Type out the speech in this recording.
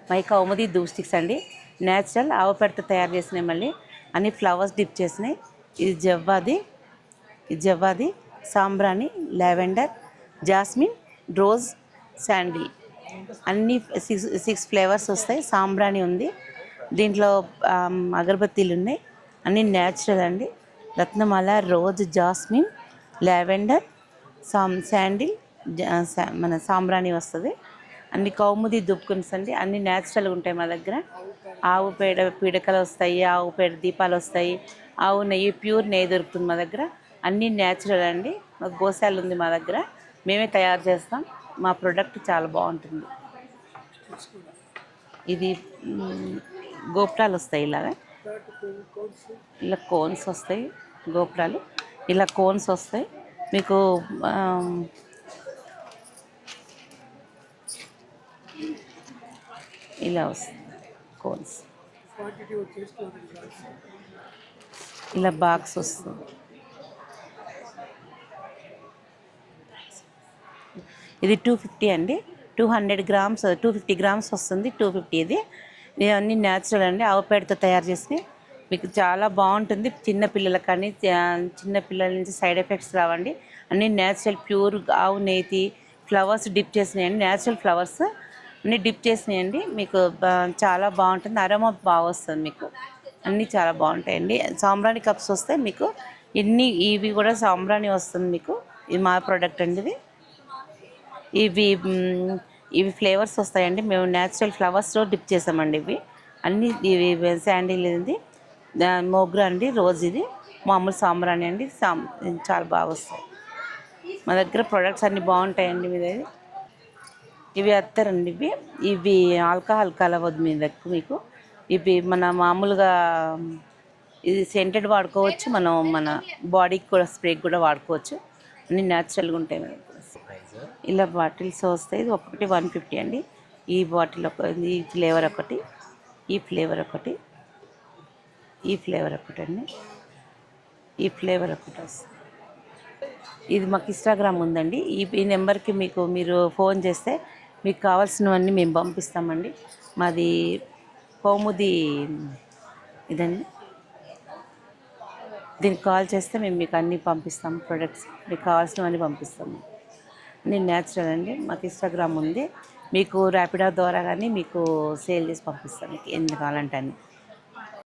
My Kaumudi dhoop sticks అండి. Natural ఆవు పేడతో తయారు చేసినాయి. మళ్ళీ అన్ని ఫ్లవర్స్ డిప్ చేసినాయి. ఇది జవ్వాది, సాంబ్రాణి, లావెండర్, జాస్మిన్, రోజ్, శాండిల్ అన్నీ సిక్స్ ఫ్లేవర్స్ వస్తాయి. సాంబ్రాణి ఉంది దీంట్లో, అగరబత్తీలు ఉన్నాయి. అన్నీ న్యాచురల్ అండి. రత్నమాల, రోజ్, జాస్మిన్, లావెండర్, శాండిల్, మన సాంబ్రాణి వస్తుంది. అన్ని కౌముది దుప్పుకున్స్ అండి. అన్ని న్యాచురల్గా ఉంటాయి మా దగ్గర. ఆవు పేడ పీడకలు వస్తాయి, ఆవు పేడ దీపాలు వస్తాయి, ఆవు నెయ్యి, ప్యూర్ నెయ్యి దొరుకుతుంది మా దగ్గర. అన్నీ న్యాచురల్ అండి. మాకు గోశాల ఉంది మా దగ్గర, మేమే తయారు చేస్తాం. మా ప్రోడక్ట్ చాలా బాగుంటుంది. ఇది గోపురాలు వస్తాయి, ఇలా కోన్స్ వస్తాయి. గోపురాలు ఇలా కోన్స్ వస్తాయి మీకు. ఇలా వస్తుంది కోన్స్, ఇలా బాక్స్ వస్తుంది. ఇది 250 అండి. 200 గ్రామ్స్, 250 గ్రామ్స్ వస్తుంది. 250 ఇది. ఇవన్నీ న్యాచురల్ అండి, ఆవు పేడతో తయారు చేసి. మీకు చాలా బాగుంటుంది. చిన్నపిల్లలకు కానీ, చిన్నపిల్లల నుంచి సైడ్ ఎఫెక్ట్స్ రావండి. అన్నీ న్యాచురల్ ప్యూర్ ఆవు నెయ్యి, ఫ్లవర్స్ డిప్ చేసినాయండి. న్యాచురల్ ఫ్లవర్స్ అన్నీ డిప్ చేసినాయండి. మీకు చాలా బాగుంటుంది. అరోమా బాగా వస్తుంది మీకు. అన్నీ చాలా బాగుంటాయండి. సాంబ్రాణి కప్స్ వస్తాయి మీకు. ఇవి కూడా సాంబ్రాణి వస్తుంది మీకు. ఇది మా ప్రోడక్ట్ అండి. ఇవి ఫ్లేవర్స్ వస్తాయండి. మేము న్యాచురల్ ఫ్లవర్స్లో డిప్ చేసామండి. ఇవి శాండిల్ ఇది, మోగ్రా అండి, రోజ్ ఇది, మామూలు సాంబ్రాణి అండి. చాలా బాగా వస్తాయి మా దగ్గర. ప్రొడక్ట్స్ అన్నీ బాగుంటాయండి. మీద ఇవి అత్తరండి. ఇవి ఆల్కహాల్ కలవద్దు మీ దగ్గర మీకు. ఇవి మన మామూలుగా ఇది సెంటెడ్ వాడుకోవచ్చు, మనం మన బాడీకి కూడా స్ప్రేకి కూడా వాడుకోవచ్చు. అన్నీ న్యాచురల్గా ఉంటాయి మన దగ్గర. ఇలా బాటిల్స్ వస్తాయి. ఇది ఒకటి 150 అండి. ఈ బాటిల్ ఈ ఫ్లేవర్ ఒకటి, ఈ ఫ్లేవర్ ఒకటి, ఈ ఫ్లేవర్ ఒకటి అండి, ఈ ఫ్లేవర్ ఒకటి వస్తుంది. ఇది మాకు ఇన్స్టాగ్రామ్ ఉందండి. ఈ నెంబర్కి మీరు ఫోన్ చేస్తే మీకు కావాల్సినవన్నీ మేము పంపిస్తామండి. మాది కౌముది ఇదండి. దీనికి కాల్ చేస్తే మేము మీకు అన్నీ పంపిస్తాము. ప్రొడక్ట్స్ మీకు కావాల్సినవన్నీ పంపిస్తాము. అన్నీ న్యాచురల్ అండి. మాకు ఇన్స్టాగ్రామ్ ఉంది. మీకు ర్యాపిడో ద్వారా కానీ మీకు సేల్ చేసి పంపిస్తాం. మీకు ఎన్ని కావాలంటే అన్నీ.